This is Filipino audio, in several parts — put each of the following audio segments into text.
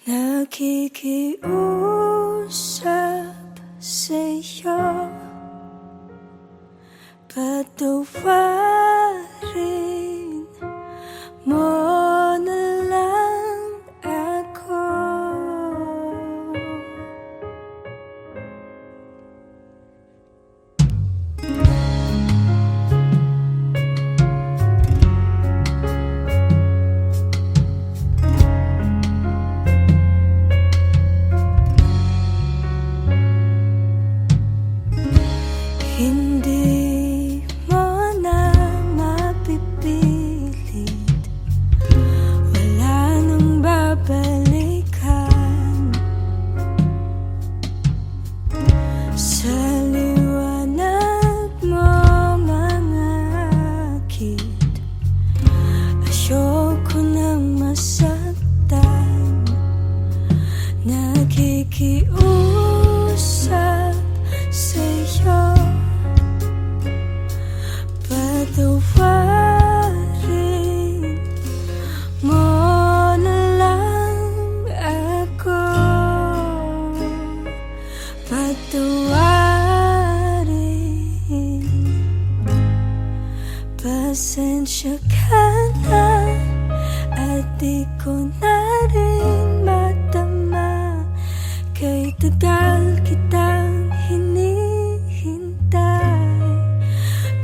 Nakikiusap sa'yo, patawarin mo na lang ako. Hindi mo na mapipilit, wala nang babalikan. Sa liwanag mo mangakit, ayoko nang masaktan. Nakikiusap sa'yo, patawarin mo na lang ako. Patawarin. Pasensya ka na at di ko na rin matama, kay tagal kitang hinihintay.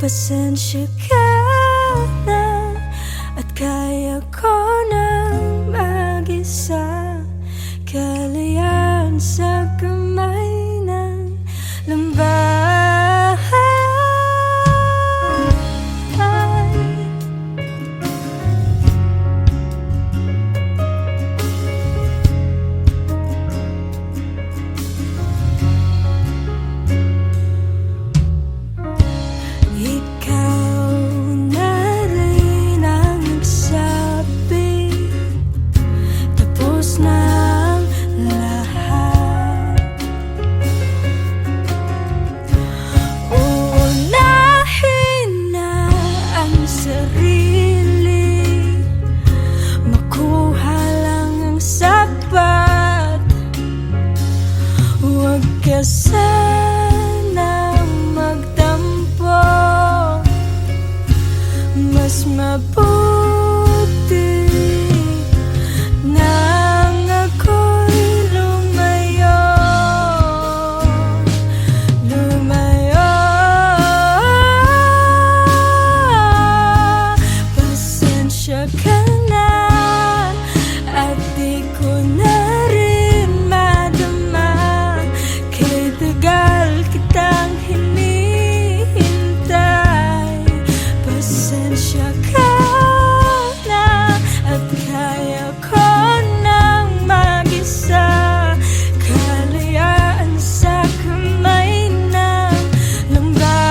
Pasensya ka na at kaya ko nang mag-isa, kalayaan sa kamay ng lambahay. Sana magtampo, mas mabuti nang ako'y lumayo. Pasensya ka na at di ko na rin madama, tagal kitang hinihintay. Pasensya ka na at kaya ko nang mag-isa, kalayaan sa kamay ng lambahay.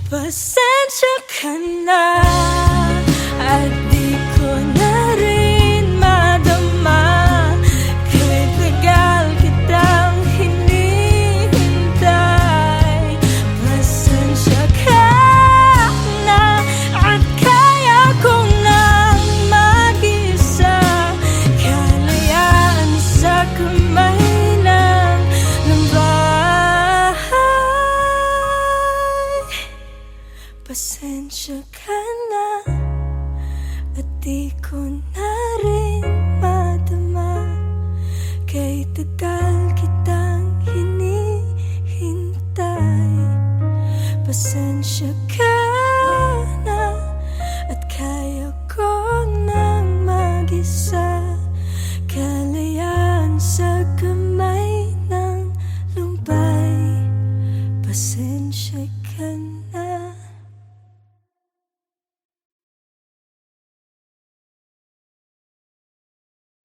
Pasensya ka na at di ko na rin madama, kay tagal kitang hinihintay. Pasensya ka na at kaya kong nang mag-isa, kalayaan sa kamay ng lambahay. Pasensya ka na at di ko na rin madama, kay tagal kitang hinihintay. Pasensya ka na at kaya ko nang mag-isa, kalayaan sa kamay ng lumbay. Pasensya ka na.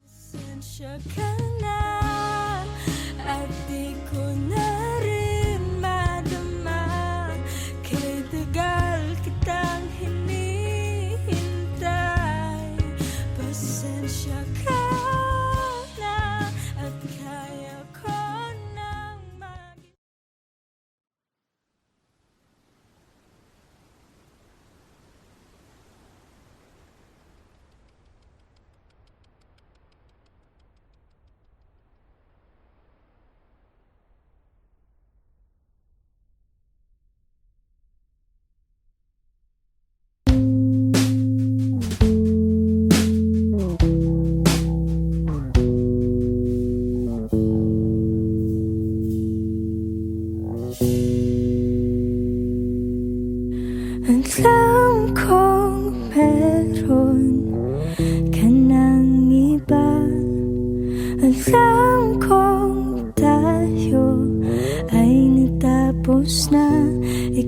Pasensya ka na at di ko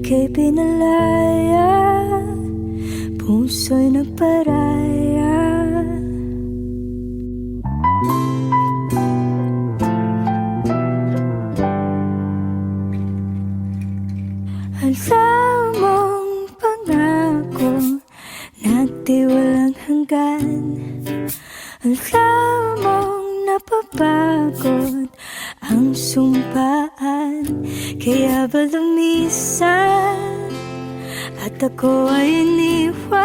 ika'y pinalaya, puso'y nagparaya. Alam mong pangako na di walang hanggan. Alam mong napapagod ang sumpaan, kaya ba lumisan at ako ay iniwan?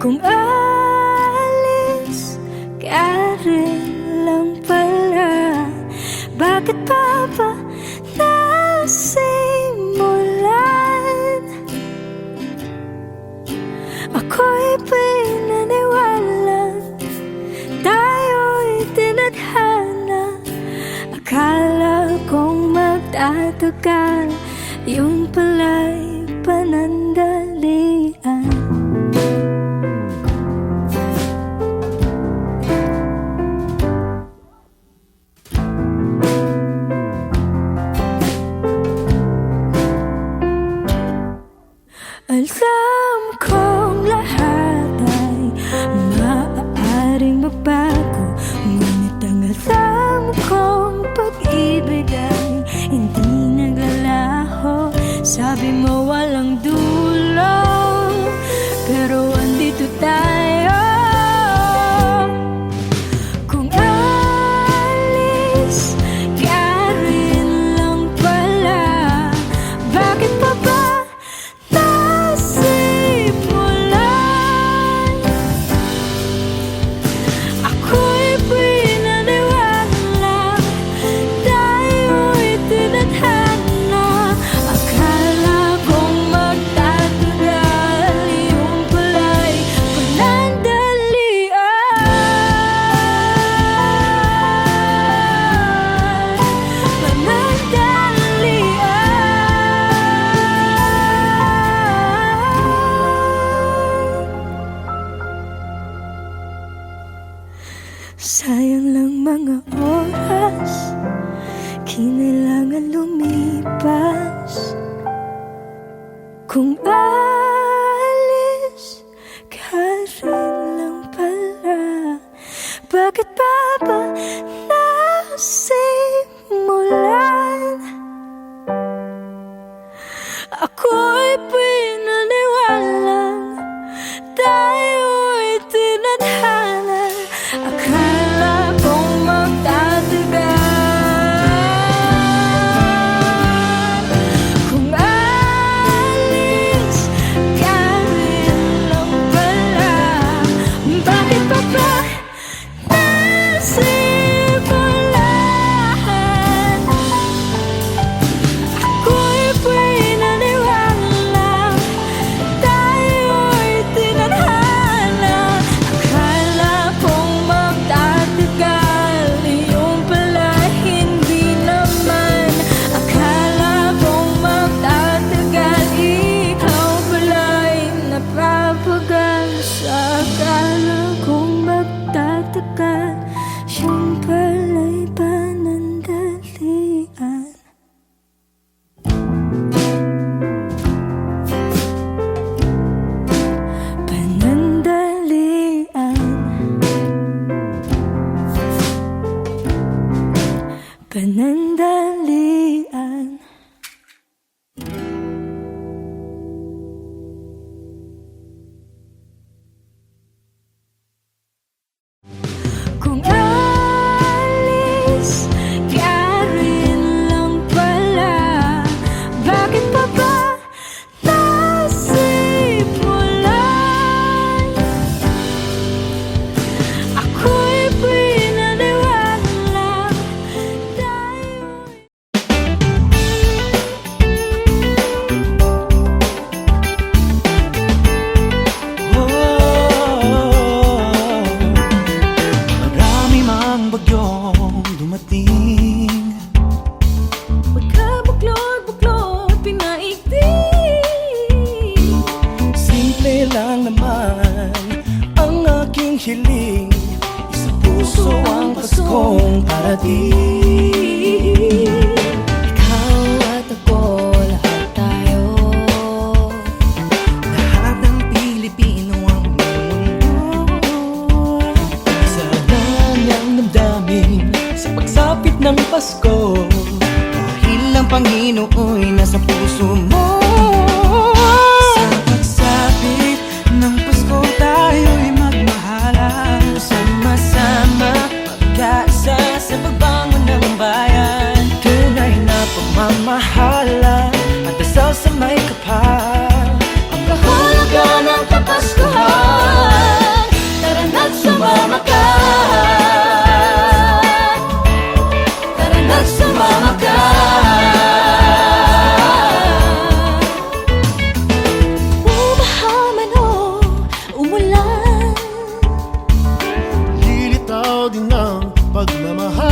Kung alis ka rin lang pala, bakit pa ba nasimulan? Ako'y pinaniwala, tayo'y tinadhana. Akala kong magtatagal, yun pala'y panandalian. Alam kong lahat ay maaaring magbago, ngunit ang alam kong pag-ibig ay hindi naglalaho. Sabi mo walang dulo, pero andito tayo. Kung alis ka rin lang pala, bakit pa ba sayang lang mga oras, kinailangan lumipas. Kung alis ka rin lang pala, bakit pa ba nasimulan? Ako'y pinaniwala, tayo'y tinadhana. Akala kong magtatagal, kung alis ka rin lang pala, bakit pa ba nasimulan? Ako'y pinaniwala, tayo'y tinadhana. Akala kong magtatagal, yun pala hindi naman. Akala kong magtatagal, ikaw pala'y napapagal. Sa akala kong magtatagal, yun pala'y panandalian. Panandalian. Panandalian. Kung alis ka rin lang pala, bakit pa ba nasimulan? Ako'y pinaniwala, tayo'y marami mang bagyong dumating, pagkabuklod-buklod, pinaigting. simple lang naman ang aking hiling, isang puso ang Paskong parating. Ikaw at ako Pasko, dahil ang Panginoo'y nasa puso mo. Sa pagsapit ng Pasko, tayo'y magmahalan. Sama-sama, magkaisa sa pagbangon ng bayan. Tunay na pagmamahalan at dasal sa may kapal. Ang kahulugan ng Kapaskuhan, tara na't sumama ka. Tara na't sumama ka. Bumaha man o umulan, Lilitaw din ang pagmamahal.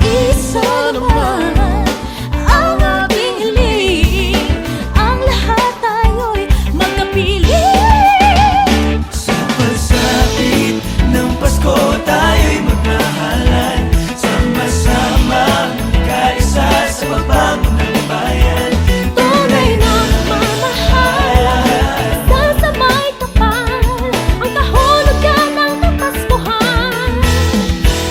isa naman ang ating hiling, ang lahat tayo'y magkapiling. Sa pagsapit ng Pasko, tayo'y magmahalan. Sama-sama, magkaisa sa pagbangon ng bayan. Tunay na pagmamahal, sa may kapal, ang kahulugan ng Kapaskuhan.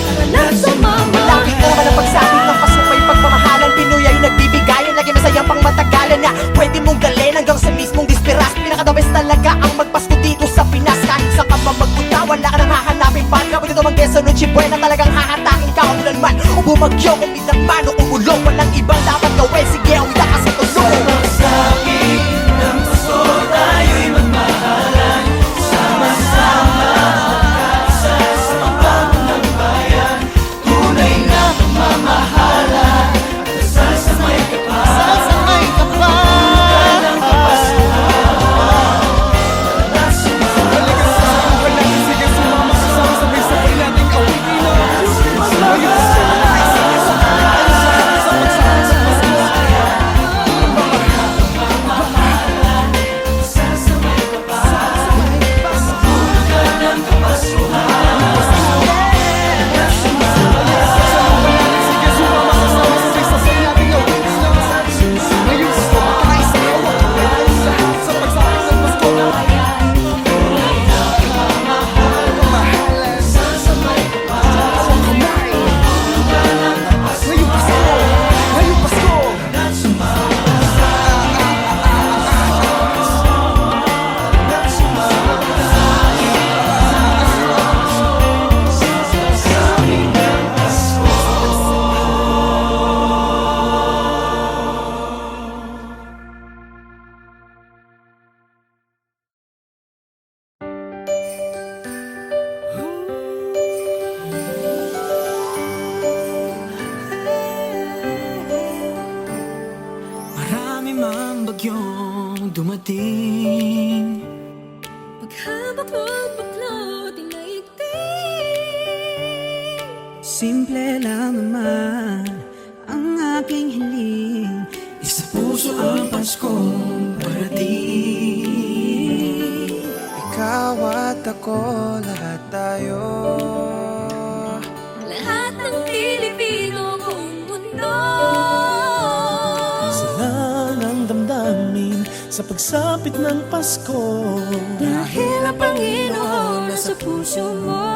Tara na't sumama Lagi ko naman ang pagsabing ng Pasko may pagmamahalan. Pinoy ay nagbibigayan, lagi masayang pang matagalan na pwede mong galin hanggang sa mismong disperas. Pinaka-the best talaga ang magpasko dito sa Pinas. Kahit sa ka man magpunta, wala ka nang hahanapin pa. Kapag ito mang Quezon o Chibuena, talagang hahatakin ka umulan man o bumagyo, kung man o umulong. Walang ibang dapat gawin, sige awita ka sa Sa tulong. pagsapit ng Pasko, tayo'y magmahalan. Sama-sama, magkaisa sa pagbangon ng bayan. Tunay na pagmamahalan at dasal sa may kapal. Sa may kapal. Ng Kapaskuhan, tara na't sumama. Sige, sumama ka sa sabay-sabay nating awitin ang Marami mang bagyong dumating. Paghabak mo't baklot, inaigting. Simple lang naman ang aking hiling. Isa puso ang Paskong parating. Ikaw at ako, lahat tayo. Lahat ng Pilipino buong mundo, Isa lang ang damdamin sa pagsapit ng Pasko. dahil ang Panginoon nasa puso mo.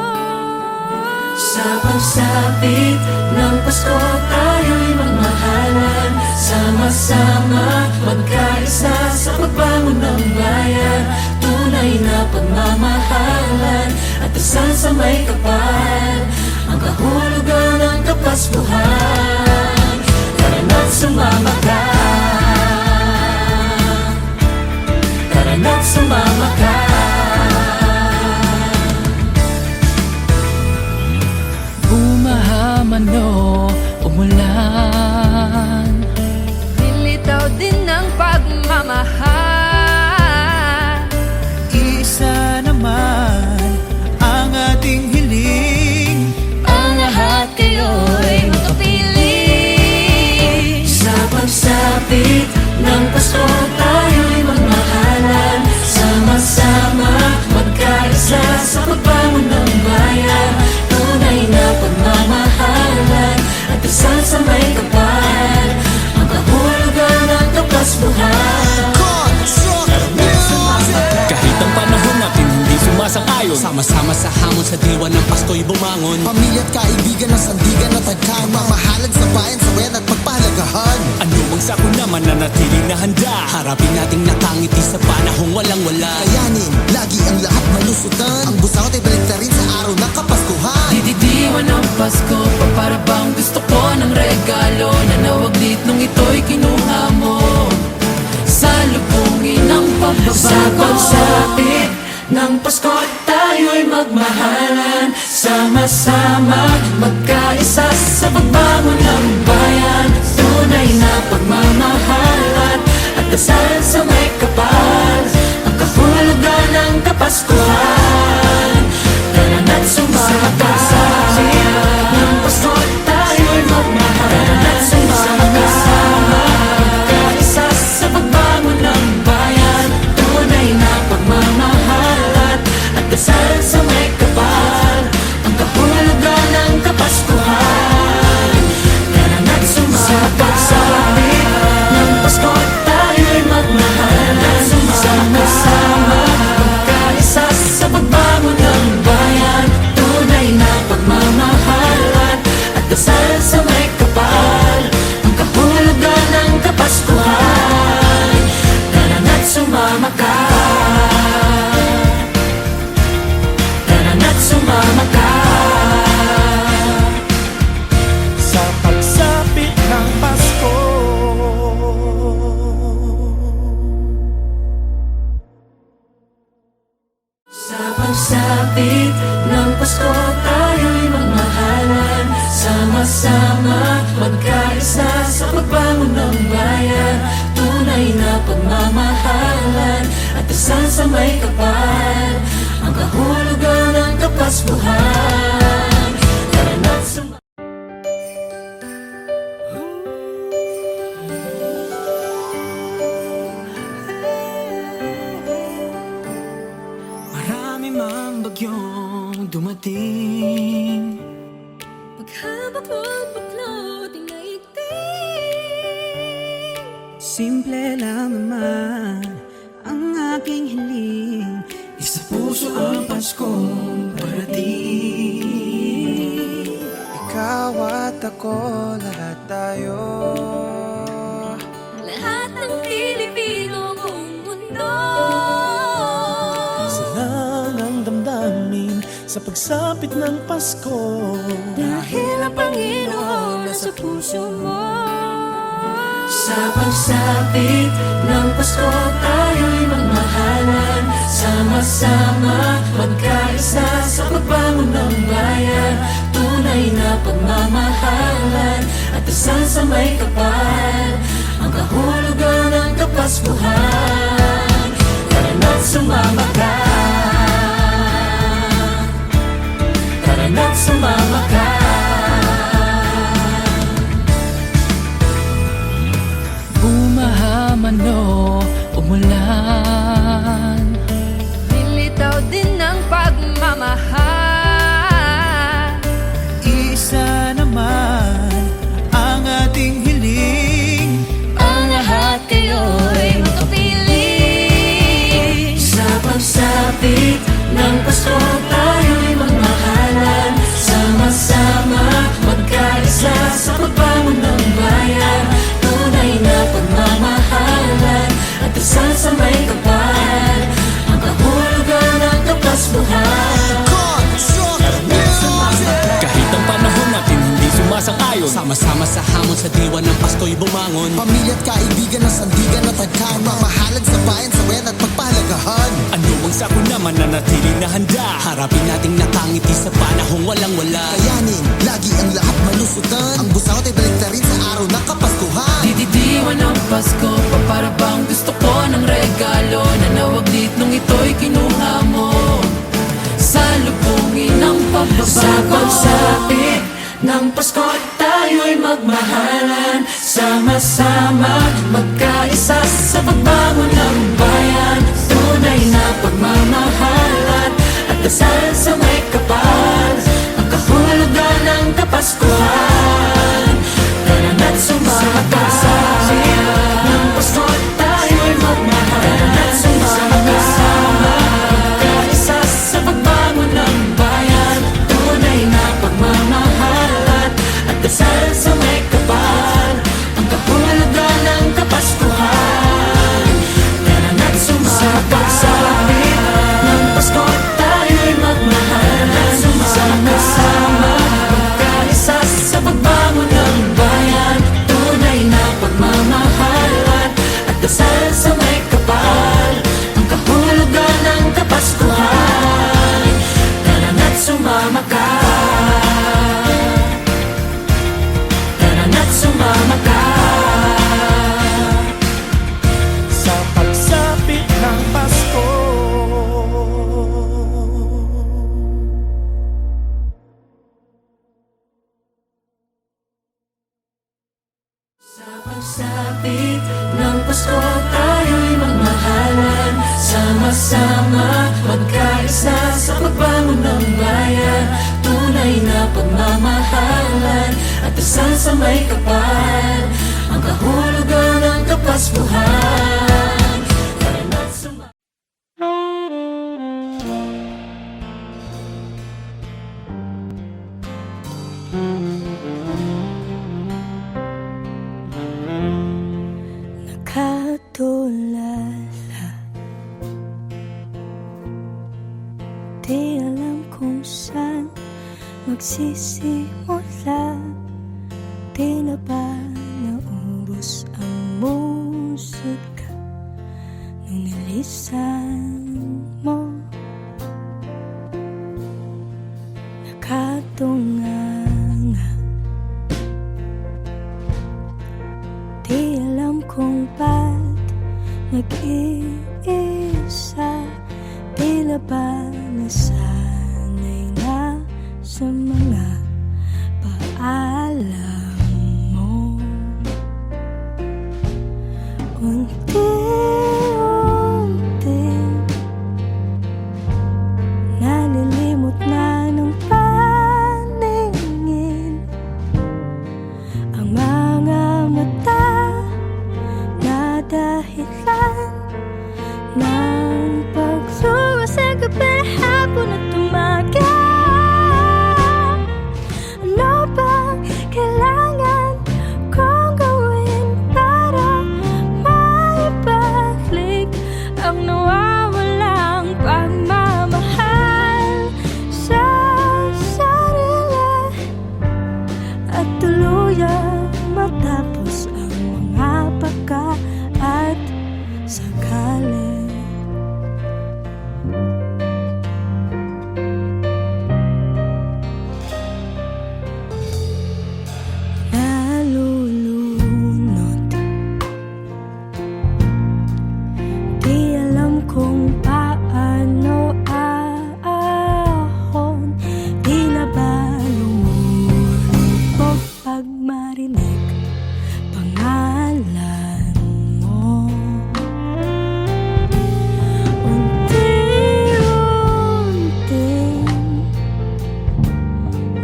Sa pagsapit ng Pasko, tayo'y magmahalan. Sama-sama, magkaisa sa pagbangon ng bayan. Tunay na pagmamahalan at dasal sa may kapal. Ang kahulugan ng Kapaskuhan, tara na't sumama ka. Tara na't sumama ka. Bumaha man o umulan, Nilitaw din ng pagmamahal. isa naman ang ating hiling. Ang lahat kayo'y magkapiling. Sa pagsapit ng Pasko, tayo'y magmahalan. Sama-sama, sa diwa ng Pasko'y bumangon. Pamilya at kaibigan ng sandigan at tagkanan, mamahalad sa bayan, sawayan at pagpahalagahan. Ano mang sako naman na natiling na handa, harapin nating nakangiti sa panahong walang wala. Kayanin, lagi ang lahat malusutan, ang busangot ay balik na rin sa araw ng Kapaskuhan. Dididiwan ng Pasko, para bang gusto ko ng regalo na nawaglit nung ito'y kinuha mo. Salubungin ang pagbabago sa pagsapit ng Pasko, tayo'y magmahalan, sama-sama magkaisa sa pagbangon ng bayan. Tunay na pagmamahalan at dasal sa may kapal, ang kahulugan ng Kapaskuhan. Tara na't sumama sa ng Pasko, tayo'y magmahalan, sama-sama magkaisa sa pagbangon ng bayan. Tunay na pagmamahalan at dasal sa may kapal, ang kahulugan ng Kapaskuhan. Tara na't sumama sa ng Pasko, tayo'y magmahalan, sama-sama magkaisa sa pagbangon ng bayan. Tunay na pagmamahalan at dasal sa may kapal, ang kahulugan ng Kapaskuhan. Tara na't sumama ka, tara na't sumama ka. Sa pagsapit ng Pasko, Sa pagsapit ng Pasko, tayo'y magmahalan, sama-sama magkaisa sa pagbangon ng bayan. Tunay na pagmamahalan at dasal sa may kapal, ang kahulugan ng Kapaskuhan. Tara na't sumama. marami mang bagyong dumating. Paghabak mo'ng baklot ay naigting. Simple lang naman ang aking hiling. Isa puso ang Paskong parating. Ikaw at ako, lahat tayo. Lahat ng Pilipino buong mundo. Isa lang ang damdamin sa pagsapit ng Pasko. Dahil ang Panginoon nasa puso mo. Sa pagsapit ng Pasko, tayo'y magmahalan, sama-sama magkaisa sa pagbangon ng bayan. Tunay na pagmamahalan at dasal sa may kapal, ang kahulugan ng Kapaskuhan. Tara na't sumama ka, tara na't sumama ka. Bumaha man o umulan, Nilitaw din ng pagmamahal. Isa naman ang ating hiling. ang lahat kayo'y makapiling. Sa pagsapit ng Pasko, tayo'y magmahalan, sama-sama magkaisa sa pagbangon ng bayan. Tunay na pagmamahalan at dasal sa may kapal, ang kahulugan ng Kapaskuhan. Kahit ang panahon natin hindi sumasang-ayon, sama-sama sa hamon sa diwa ng Pasko'y bumangon. Pamilya at kaibigan ng sandigan at tagkanan, mamahalad sa bayan, sawayan at pagpahalagahan. Ano mang sako naman na natiling na handa, harapin nating nakangiti sa panahong walang wala. Kayanin, lagi ang lahat malusutan, ang busangot ay balik na rin sa araw ng Kapaskuhan. Dididiwan ng Pasko, para bang gusto ko ng regalo na nawaglit nung ito'y kinuha mo. Salubungin ang pagbabago sa pagsapit ng Pasko, tayo'y magmahalan, sama-sama magkaisa sa pagbangon ng bayan. Tunay na pagmamahalan at dasal sa may kapal, ang kahulugan ng Kapaskuhan. Tara na't sumama ka ng Pasko, tayo'y magmahalan, sama-sama magkaisa sa pagbangon ng bayan. Sapit ng Pasko tayo'y magmahalan, sama-sama magkaisa sa pagbangon ng bayan. Tunay na pagmamahalan at dasal sa may kapal, ang kahulugan ng Kapaskuhan. Karanat suma- Nakatulala, di alam kung saan magsisimula. Tila ba naubos ang musika nung nilisan mo? Nakatunganga, di alam kung ba't nag-iisa. Tila ba nasanay na sa mga paalam mo? Unti-unting nalilimot na ng paningin ang mga mata na dahilan ng pagsuwa sa gabi, hapon at umaga. Ano bang kailangan kong gawin para maibalik ang nawawalang pagmamahal sa sarili at tuluyang matapos ang mga pagka at sakali? Nalulunod, di alam kung paano aahon. Tila ba lumulubog pag marinig pangalan mo? Unti-unting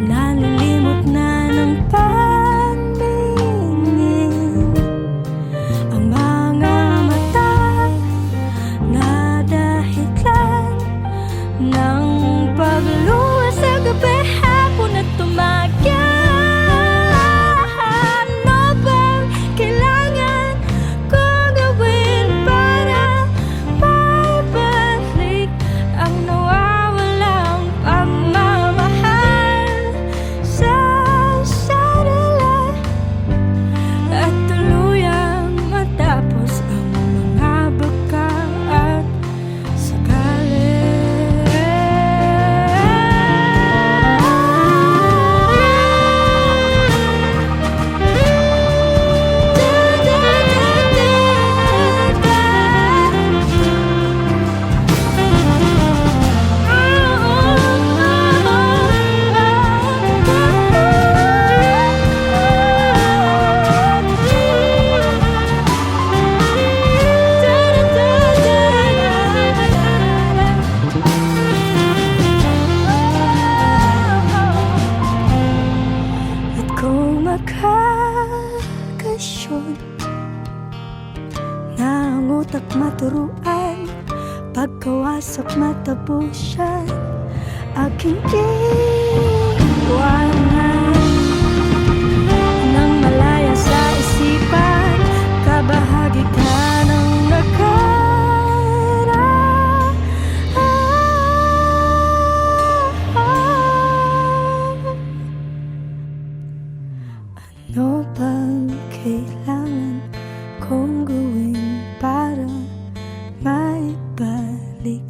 nalilimot na ng paningin ang mga mata na dahilan ng pagluwa sa gabi, hapon at umaga. Ano bang kailangan kong gawin para maibalik ang nawawalang pagmamahal sa sarili at tuluyang matapos ang mga baka at sakali? At kung makakasyon na ang utak maturuan, pagkawasak matapusan, aking iwanan nang malaya sa isipan. Kabahagi ka ng nakaraan. Ano bang kailangan kong gawin para maibalik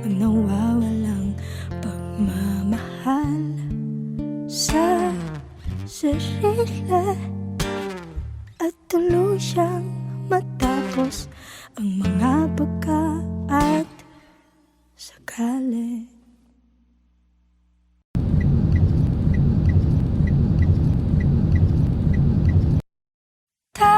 ang nawawalang pagmamahal sa sarili at tuluyang matapos ang mga pagka at sakali? Ta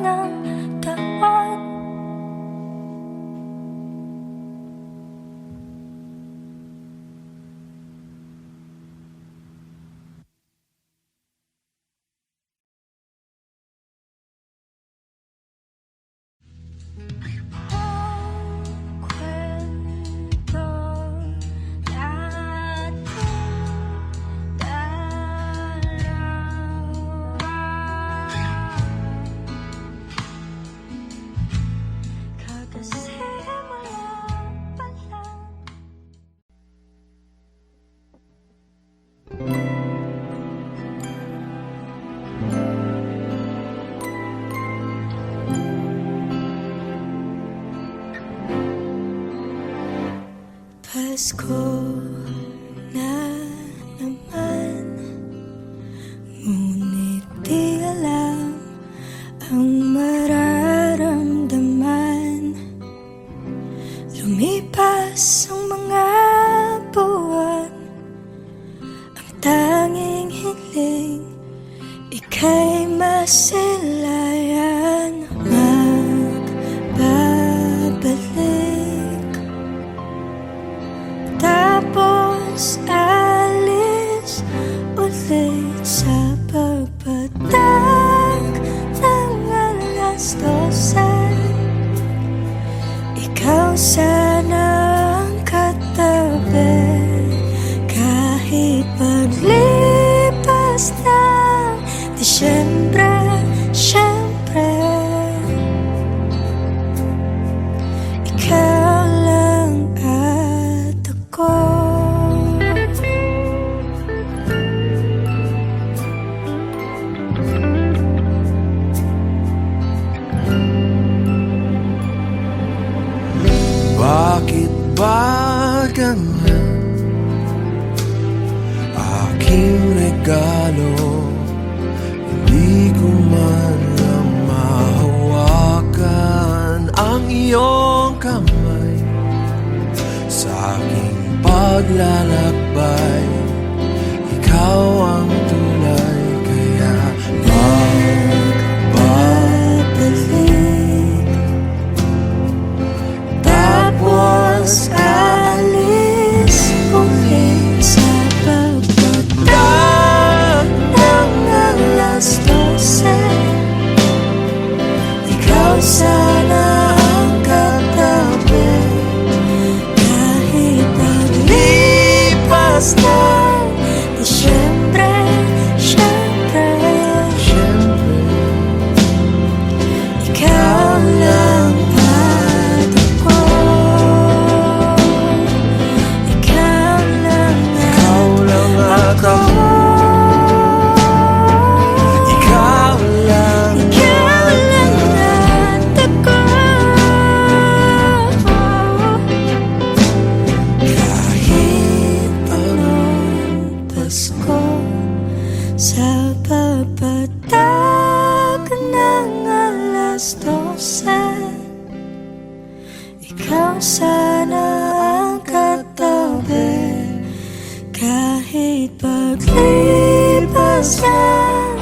ng tawad. Ang kwento natin kakasimula pa lang. Pasko na naman, ngunit di alam ang mararamdaman. Lumipas ang mga buwan, ang tanging hiling ika'y masilayan. Magbabalik, tapos alis ulit sa pagpatak ng alas 12. Ikaw sana ang katabi, kahit paglipas ng Disyembre, siyempre ikaw lang at ako. Bakit ba ganyan? Aking regalo, hindi ko man lang mahawakan ang iyong kamay. Sa aking paglalakbay, ikaw ang tulay. Kaya Magbabalik, tapos alis ulit sa pagpatak ng alas 12. Ikaw sana ang katabi, kahit paglipas ng Disyembre, siyempre ikaw lang at ako. Ikaw lang at ako. ikaw lang. Ikaw lang at ako. Kahit anong Pasko, sa pagpatak ng alas 12, ikaw sana ang katabi, kahit paglipas ng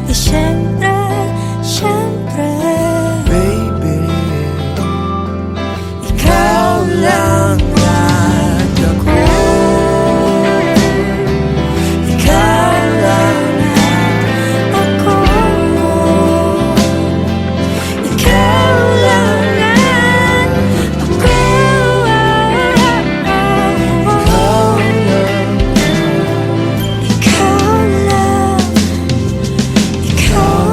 Disyembre, siyempre Baby, ikaw lang at ako. Ikaw lang at ako. Ikaw lang at ako. Ikaw lang, ikaw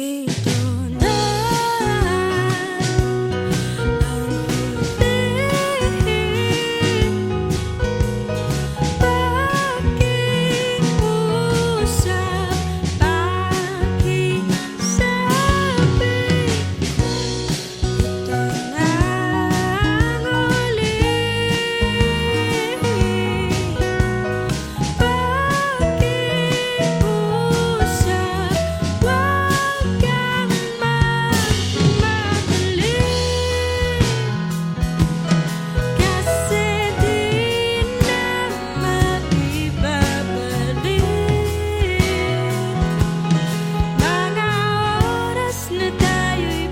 Ito na ang huli. Pakiusap, pakisabi. Ito na ang huli. Pakiusap, huwag kang magmadali. Kasi di na maibabalik. Mga oras na tayo'y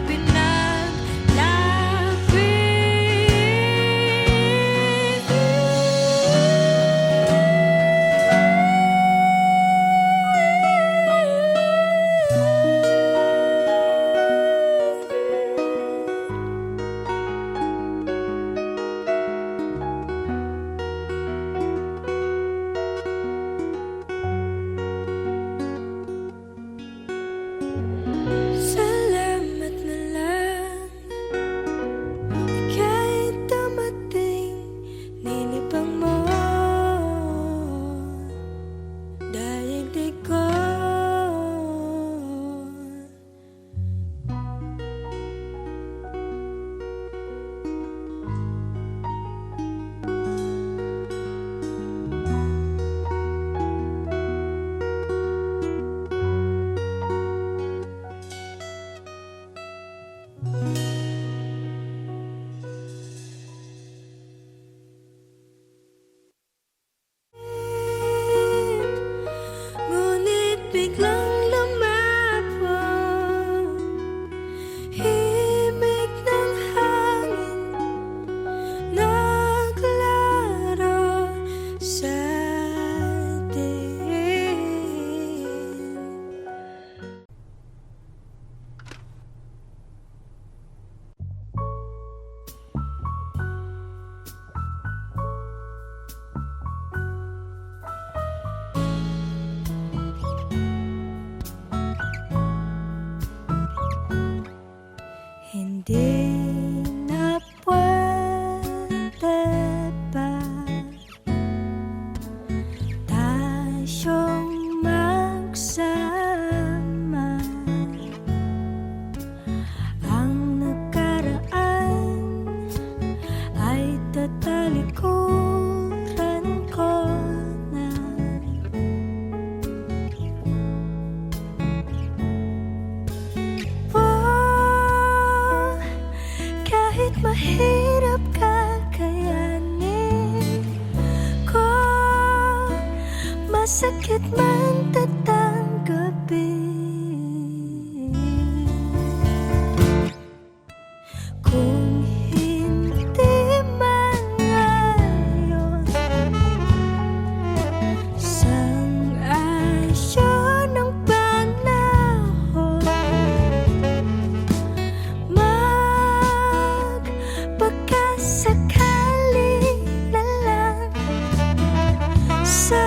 salamat na lang. Kahit dumating, nilibang mo daigdig ko. Ngunit biglang lumapot, himig ng hangin, naglaro sa diin. Hindi na pwede ba tayong magsama? Ang nakaraan ay tatalikuran ko na. Kahit mahirap kakayanin ko, masakit man tatanggapin. Kung hindi man ngayon, sang-ayon ng panahon, magpakasakali na lang sa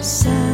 sa